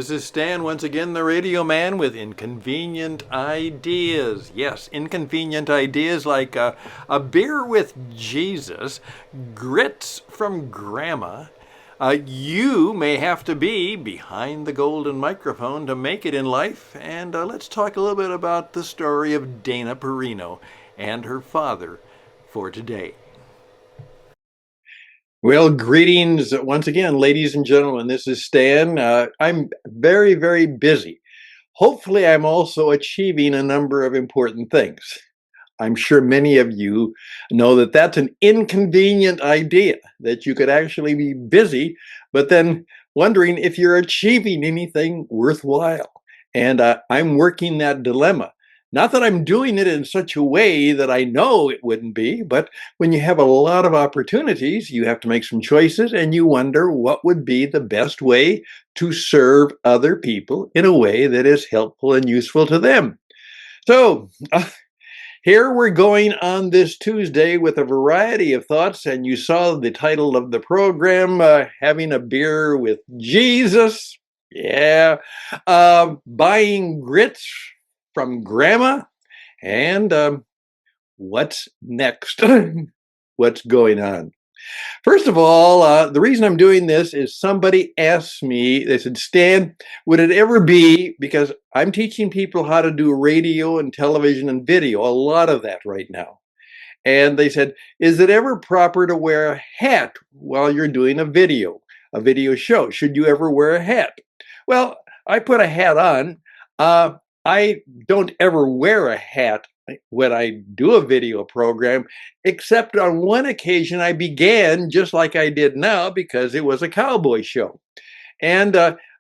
this is Stan, once again, the radio man with Inconvenient Ideas. Yes, inconvenient ideas like a beer with Jesus, grits from Grandma. You may have to be behind the golden microphone to make it in life, and let's talk a little bit about the story of Dana Perino and her father for today. Well, greetings once again, ladies and gentlemen. This is Stan. I'm very, very busy. Hopefully, I'm also achieving a number of important things. I'm sure many of you know that that's an inconvenient idea, that you could actually be busy, but then wondering if you're achieving anything worthwhile. And I'm working that dilemma. Not that I'm doing it in such a way that I know it wouldn't be, but when you have a lot of opportunities, you have to make some choices and you wonder what would be the best way to serve other people in a way that is helpful and useful to them. So, here we're going on this Tuesday with a variety of thoughts, and you saw the title of the program, Having a Beer with Jesus. Yeah. Buying grits from Grandma, and what's next? What's going on? First of all, the reason I'm doing this is somebody asked me, they said, Stan, would it ever be, because I'm teaching people how to do radio and television and video, a lot of that right now. And they said, is it ever proper to wear a hat while you're doing a video show? Should you ever wear a hat? Well, I put a hat on. I don't ever wear a hat when I do a video program, except on one occasion I began just like I did now because it was a cowboy show. And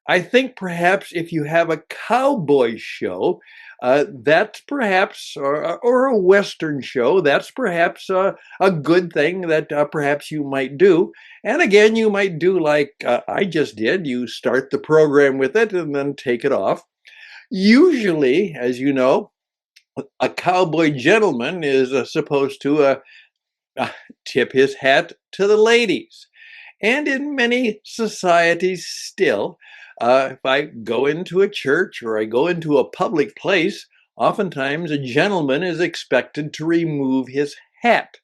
I think perhaps if you have a cowboy show, that's perhaps, or a Western show, that's perhaps a good thing that perhaps you might do. And again, you might do like I just did. You start the program with it and then take it off. Usually, as you know, a cowboy gentleman is supposed to tip his hat to the ladies. And in many societies still, if I go into a church or I go into a public place, oftentimes a gentleman is expected to remove his hat.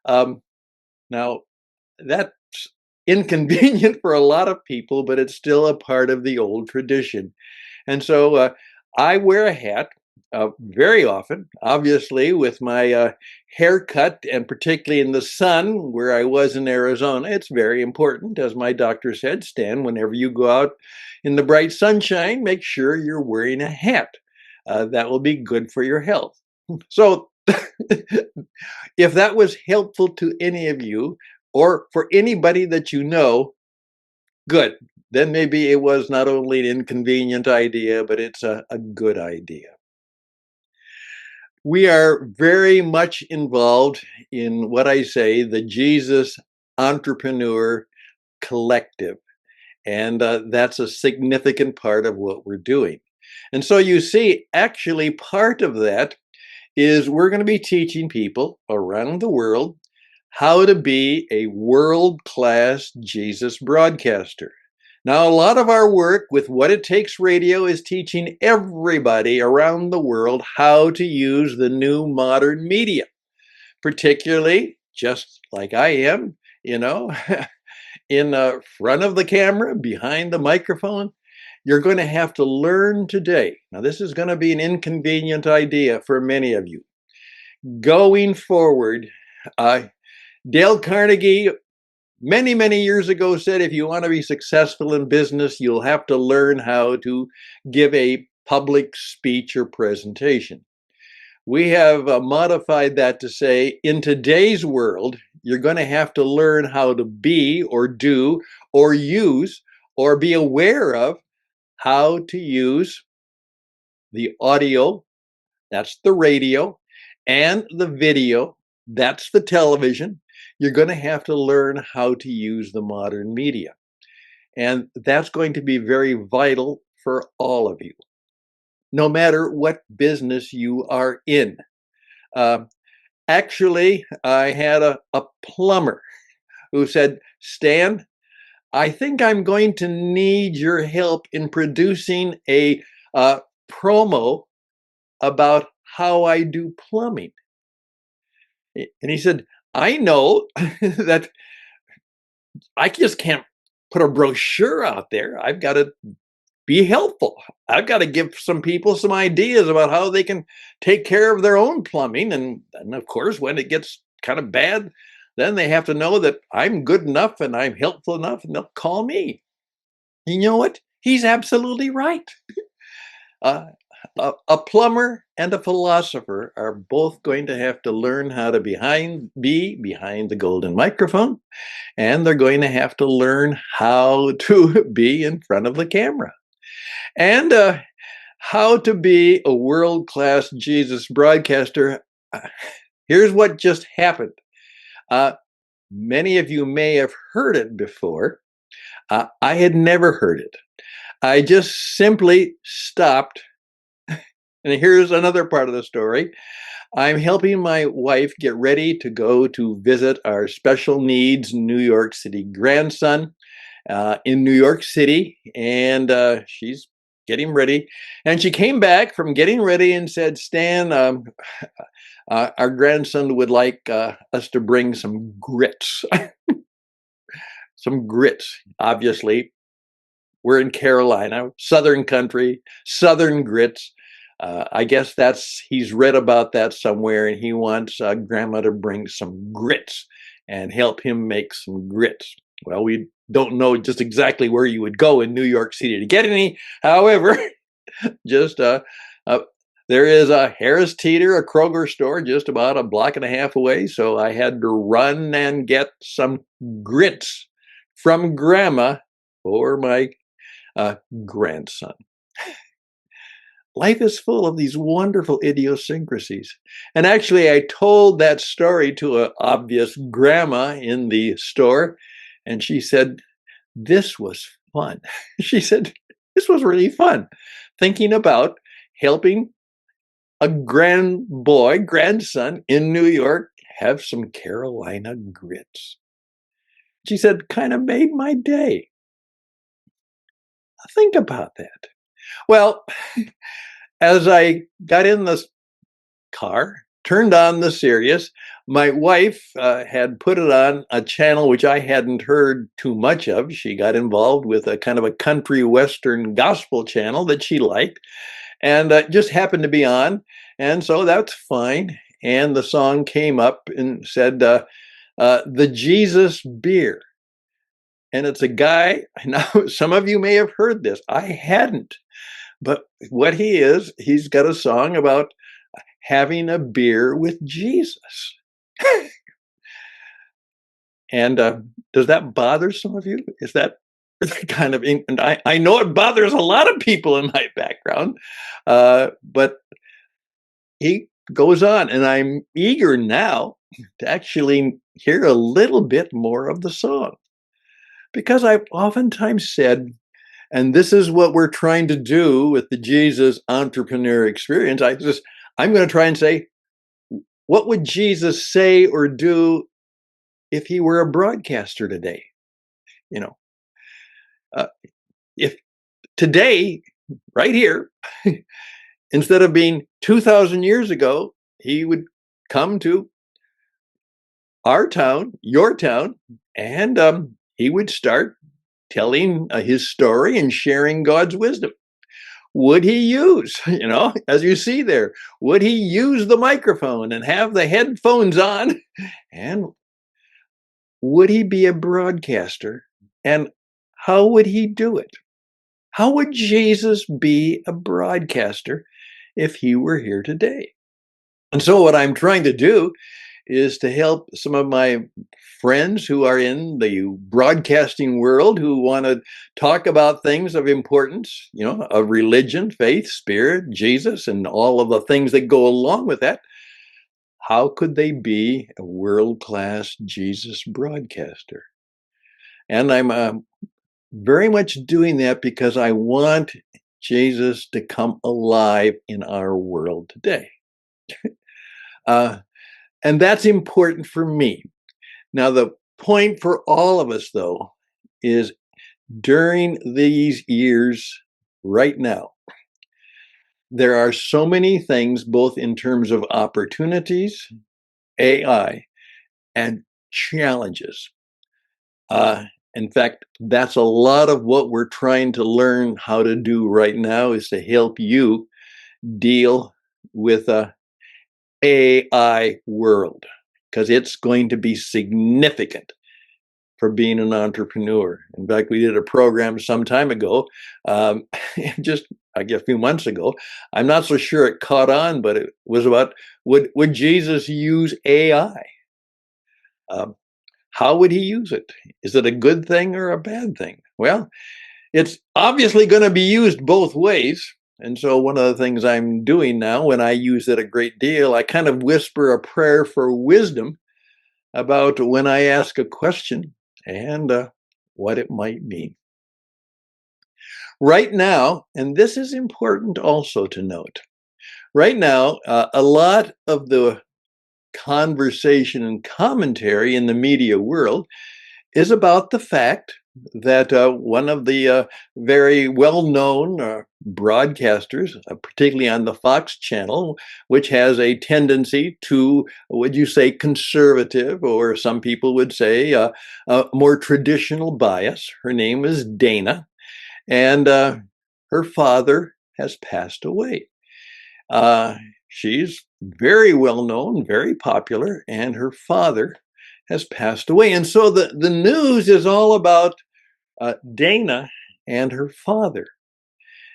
Now, that's inconvenient for a lot of people, but it's still a part of the old tradition. And so I wear a hat very often, obviously with my haircut, and particularly in the sun where I was in Arizona. It's very important, as my doctor said, Stan, whenever you go out in the bright sunshine, make sure you're wearing a hat. That will be good for your health. So if that was helpful to any of you or for anybody that you know, good. Then maybe it was not only an inconvenient idea, but it's a good idea. We are very much involved in what I say, the Jesus Entrepreneur Collective. And that's a significant part of what we're doing. And so you see, actually part of that is we're going to be teaching people around the world how to be a world-class Jesus broadcaster. Now, a lot of our work with What It Takes Radio is teaching everybody around the world how to use the new modern media, particularly just like I am, in front of the camera, behind the microphone. You're going to have to learn today. Now, this is going to be an inconvenient idea for many of you. Going forward, Dale Carnegie, many, many years ago said, if you want to be successful in business, you'll have to learn how to give a public speech or presentation. We have modified that to say, in today's world, you're going to have to learn how to be or do or use or be aware of how to use the audio, that's the radio, and the video, that's the television. You're going to have to learn how to use the modern media. And that's going to be very vital for all of you, no matter what business you are in. Actually, I had a plumber who said, Stan, I think I'm going to need your help in producing a promo about how I do plumbing. And he said, I know that I just can't put a brochure out there. I've got to be helpful. I've got to give some people some ideas about how they can take care of their own plumbing. And of course, when it gets kind of bad, then they have to know that I'm good enough and I'm helpful enough and they'll call me. You know what? He's absolutely right. Uh, a plumber and a philosopher are both going to have to learn how to be behind the golden microphone, and they're going to have to learn how to be in front of the camera, and how to be a world-class Jesus broadcaster. Uh, Here's what just happened. Uh, Many of you may have heard it before. I had never heard it. I just simply stopped. And here's another part of the story. I'm helping my wife get ready to go to visit our special needs New York City grandson in New York City. And she's getting ready. And she came back from getting ready and said, Stan, our grandson would like us to bring some grits. Some grits, obviously. We're in Carolina, Southern country, Southern grits. I guess he's read about that somewhere, and he wants Grandma to bring some grits and help him make some grits. Well, we don't know just exactly where you would go in New York City to get any. However, just there is a Harris Teeter, a Kroger store, just about a block and a half away. So I had to run and get some grits from Grandma for my grandson. Life is full of these wonderful idiosyncrasies. And actually, I told that story to an obvious grandma in the store, and she said, this was fun. She said, this was really fun. Thinking about helping a grandson in New York have some Carolina grits. She said, kind of made my day. Think about that. Well, as I got in the car, turned on the Sirius, my wife had put it on a channel which I hadn't heard too much of. She got involved with a kind of a country western gospel channel that she liked, and just happened to be on. And so that's fine. And the song came up and said, the Jesus beer. And it's a guy, now some of you may have heard this. I hadn't. But what he is, he's got a song about having a beer with Jesus. And does that bother some of you? Is that kind of, and I know it bothers a lot of people in my background, but he goes on, and I'm eager now to actually hear a little bit more of the song. Because I've oftentimes said, and this is what we're trying to do with the Jesus entrepreneur experience, I'm going to try and say, what would Jesus say or do if he were a broadcaster today? You know, if today, right here, instead of being 2,000 years ago, he would come to our town, your town, and he would start telling his story and sharing God's wisdom. Would he use, as you see there, would he use the microphone and have the headphones on? And would he be a broadcaster? And how would he do it? How would Jesus be a broadcaster if he were here today? And so what I'm trying to do is to help some of my friends who are in the broadcasting world who want to talk about things of importance, of religion, faith, spirit, Jesus, and all of the things that go along with that. How could they be a world-class Jesus broadcaster? And I'm very much doing that because I want Jesus to come alive in our world today. And that's important for me. Now, the point for all of us, though, is during these years right now, there are so many things, both in terms of opportunities, AI, and challenges. In fact, that's a lot of what we're trying to learn how to do right now, is to help you deal with a AI world, because it's going to be significant for being an entrepreneur. In fact, we did a program some time ago, just I guess a few months ago. I'm not so sure it caught on, but it was about, would Jesus use AI? Um, how would he use it? Is it a good thing or a bad thing? Well, it's obviously going to be used both ways. And so one of the things I'm doing now, when I use it a great deal, I kind of whisper a prayer for wisdom about when I ask a question and what it might mean. Right now, and this is important also to note, right now, a lot of the conversation and commentary in the media world is about the fact that one of the very well-known broadcasters, particularly on the Fox channel, which has a tendency to, would you say, conservative, or some people would say more traditional bias. Her name is Dana, and her father has passed away. She's very well known, very popular, and her father has passed away. And so the news is all about Dana and her father.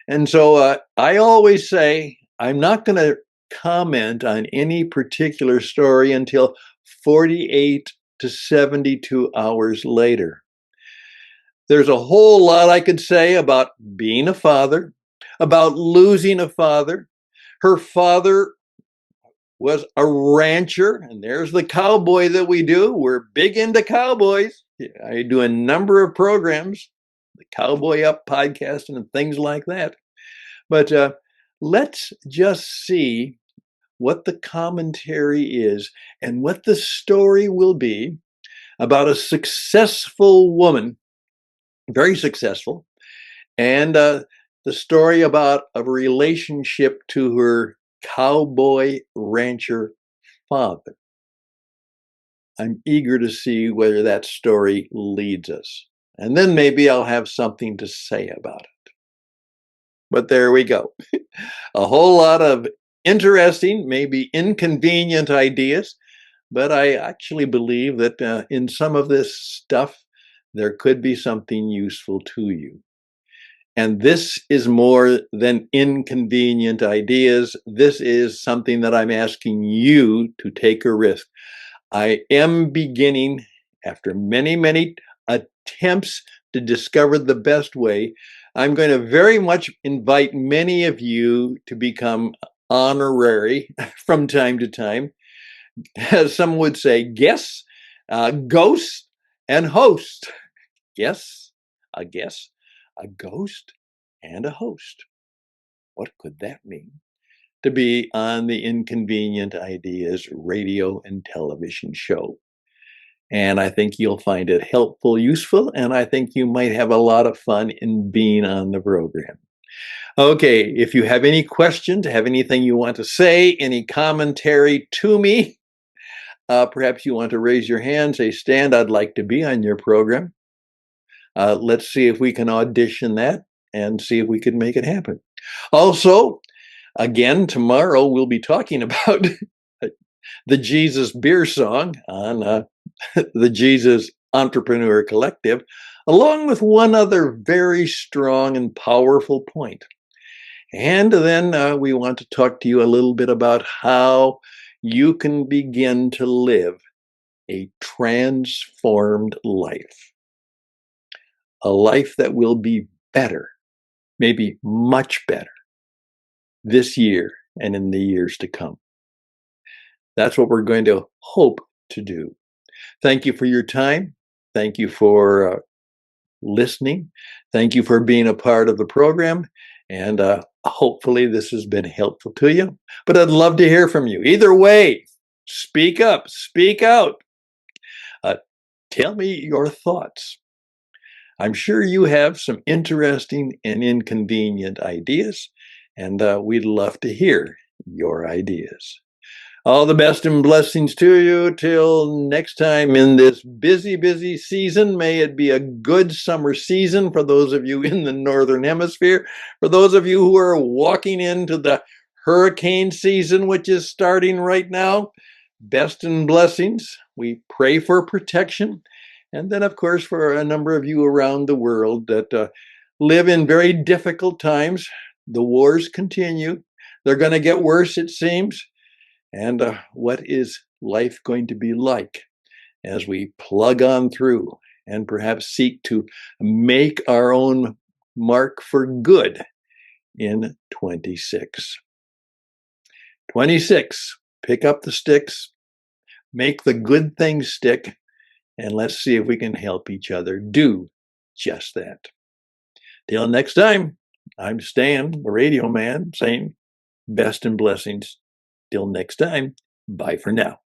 And so I always say, I'm not going to comment on any particular story until 48 to 72 hours later. There's a whole lot I could say about being a father, about losing a father. Her father was a rancher, and there's the cowboy that we do. We're big into cowboys. I do a number of programs, the Cowboy Up podcast and things like that. But let's just see what the commentary is and what the story will be about a successful woman, very successful, and the story about a relationship to her cowboy rancher father. I'm eager to see where that story leads us. And then maybe I'll have something to say about it. But there we go. A whole lot of interesting, maybe inconvenient ideas. But I actually believe that in some of this stuff, there could be something useful to you. And this is more than inconvenient ideas. This is something that I'm asking you to take a risk. I am beginning, after many, many attempts to discover the best way, I'm going to very much invite many of you to become honorary from time to time. As some would say, guests, ghost, and host. Yes, a guest, a ghost, and a host. What could that mean? To be on the Inconvenient Ideas radio and television show. And I think you'll find it helpful, useful, and I think you might have a lot of fun in being on the program. Okay, if you have any questions, have anything you want to say, any commentary to me, perhaps you want to raise your hand, say, Stan, I'd like to be on your program. Let's see if we can audition that and see if we can make it happen. Also, again, tomorrow we'll be talking about the Jesus Beer Song on the Jesus Entrepreneur Collective, along with one other very strong and powerful point. And then we want to talk to you a little bit about how you can begin to live a transformed life. A life that will be better, maybe much better, this year and in the years to come. That's what we're going to hope to do. Thank you for your time. Thank you for listening. Thank you for being a part of the program. And hopefully this has been helpful to you. But I'd love to hear from you. Either way, speak up, speak out. Tell me your thoughts. I'm sure you have some interesting and inconvenient ideas, and we'd love to hear your ideas. All the best and blessings to you till next time in this busy, busy season. May it be a good summer season for those of you in the Northern Hemisphere. For those of you who are walking into the hurricane season, which is starting right now, best and blessings. We pray for protection. And then, of course, for a number of you around the world that live in very difficult times, the wars continue. They're going to get worse, it seems. And what is life going to be like as we plug on through and perhaps seek to make our own mark for good in 26? 26, pick up the sticks, make the good things stick, and let's see if we can help each other do just that. Till next time, I'm Stan, the radio man, saying best and blessings. Till next time, bye for now.